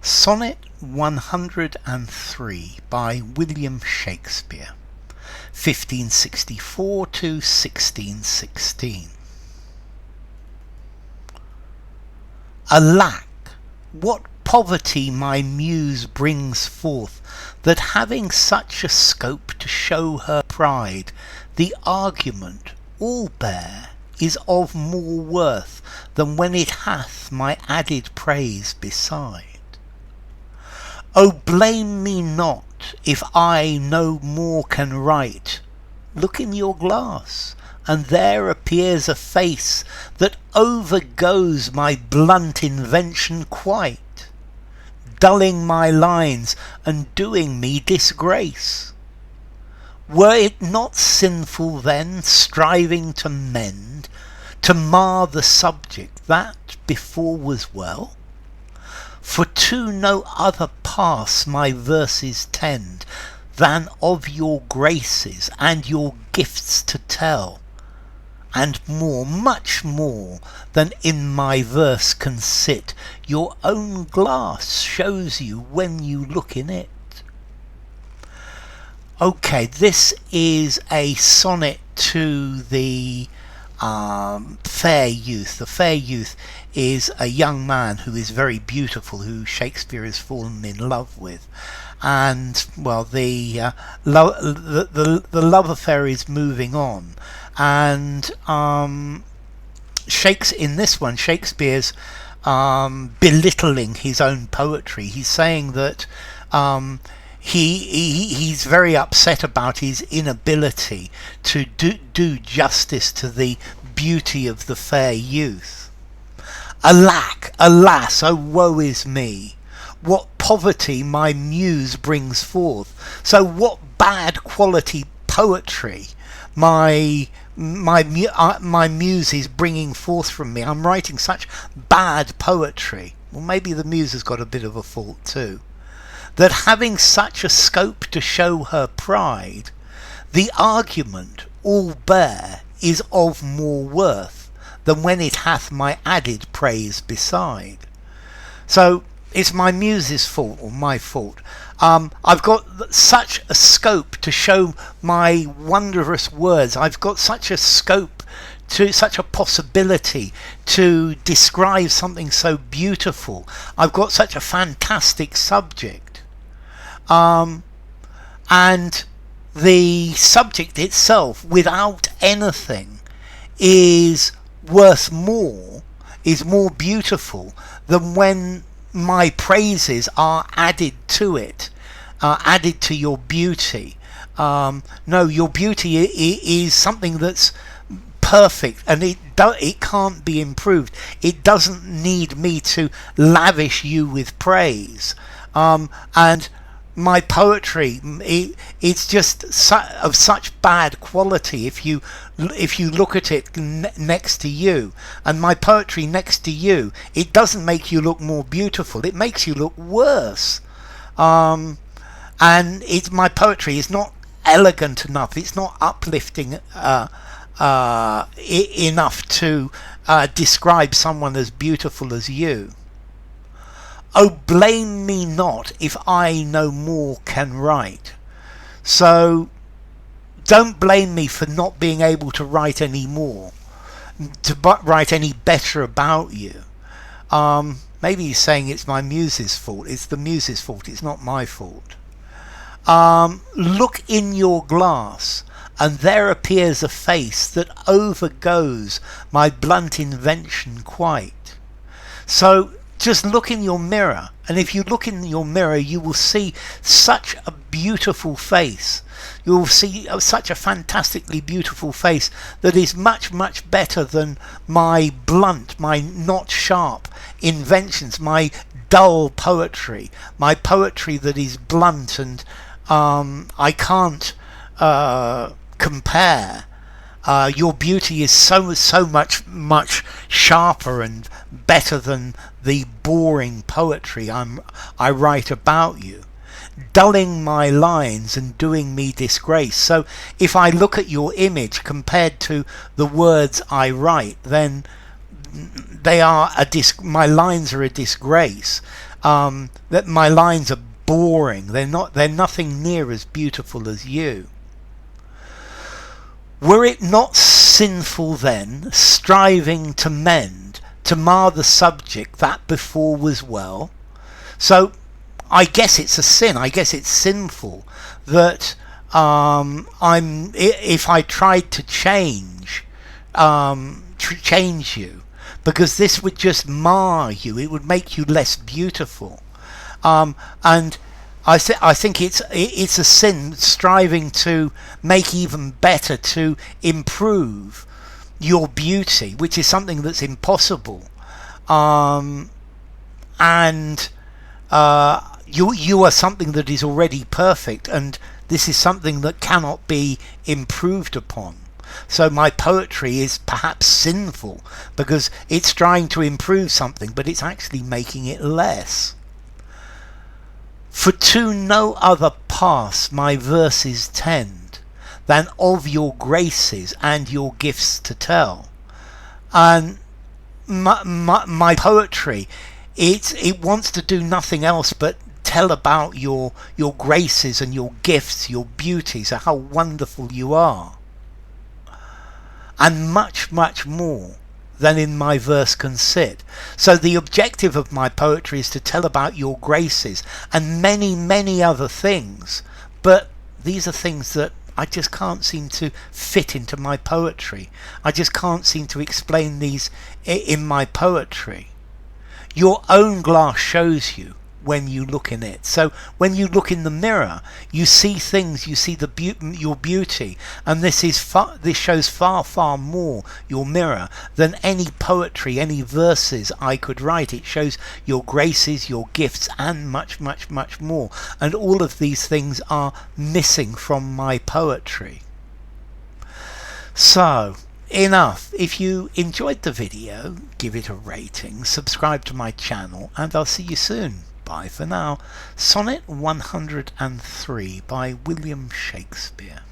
Sonnet 103 by William Shakespeare, 1564 to 1616. Alack, what poverty my Muse brings forth, that having such a scope to show her pride, the argument all bare is of more worth than when it hath my added praise beside. O blame me not if I no more can write. Look in your glass, and there appears a face that overgoes my blunt invention quite, dulling my lines and doing me disgrace. Were it not sinful then, striving to mend, to mar the subject that before was well? For to no other pass my verses tend than of your graces and your gifts to tell, and more, much more than in my verse can sit, your own glass shows you when you look in it. Okay, this is a sonnet to the fair youth. The fair youth is a young man who is very beautiful, who Shakespeare has fallen in love with, and well, the love affair is moving on, and in this one, Shakespeare's belittling his own poetry. He's saying that he's very upset about his inability to do justice to the beauty of the fair youth. Alack, alas, oh woe is me, what poverty my Muse brings forth. So what bad quality poetry my Muse is bringing forth from me. I'm writing such bad poetry. Well, maybe the Muse has got a bit of a fault too. That having such a scope to show her pride, the argument all bare is of more worth than when it hath my added praise beside. So it's my Muse's fault, or my fault. I've got such a scope to show my wondrous words. I've got such a scope, to such a possibility to describe something so beautiful. I've got such a fantastic subject. And the subject itself, without anything, is worth more, is more beautiful than when my praises are added to it, added to your beauty. No, your beauty is something that's perfect, and it can't be improved. It doesn't need me to lavish you with praise. And my poetry, it's just of such bad quality if you look at it next to you, and my poetry next to you, it doesn't make you look more beautiful, it makes you look worse. And my poetry is not elegant enough, it's not uplifting enough to describe someone as beautiful as you. Oh, blame me not if I no more can write. So don't blame me for not being able to write any more, to write any better about you. Maybe he's saying it's my Muse's fault. It's the Muse's fault. It's not my fault. Look in your glass, and there appears a face that overgoes my blunt invention quite. So just look in your mirror, and if you look in your mirror, you will see such a beautiful face. You will see such a fantastically beautiful face that is much, much better than my blunt, my not sharp inventions, my dull poetry, my poetry that is blunt and I can't compare. Your beauty is so much sharper and better than the boring poetry I write about you, dulling my lines and doing me disgrace. So if I look at your image compared to the words I write, then they are my lines are a disgrace. That my lines are boring. They're nothing near as beautiful as you. Were it not sinful then, striving to mend, to mar the subject that before was well? So I guess it's a sin. I guess it's sinful that if I tried to change you, because this would just mar you. It would make you less beautiful. And I think it's a sin striving to make even better, to improve your beauty, which is something that's impossible. And you are something that is already perfect, and this is something that cannot be improved upon. So my poetry is perhaps sinful because it's trying to improve something, but it's actually making it less. For to no other pass my verses tend than of your graces and your gifts to tell. And my poetry, it wants to do nothing else but tell about your graces and your gifts, your beauties, how wonderful you are, and much, much more than in my verse can sit. So the objective of my poetry is to tell about your graces and many, many other things, but these are things that I just can't seem to fit into my poetry. I just can't seem to explain these in my poetry. Your own glass shows you when you look in it. So when you look in the mirror, you see things, you see your beauty, and this shows far, far more your mirror than any poetry, any verses I could write. It shows your graces, your gifts, and much, much, much more. And all of these things are missing from my poetry. So enough. If you enjoyed the video, give it a rating, subscribe to my channel, and I'll see you soon. Bye for now. Sonnet 103 by William Shakespeare.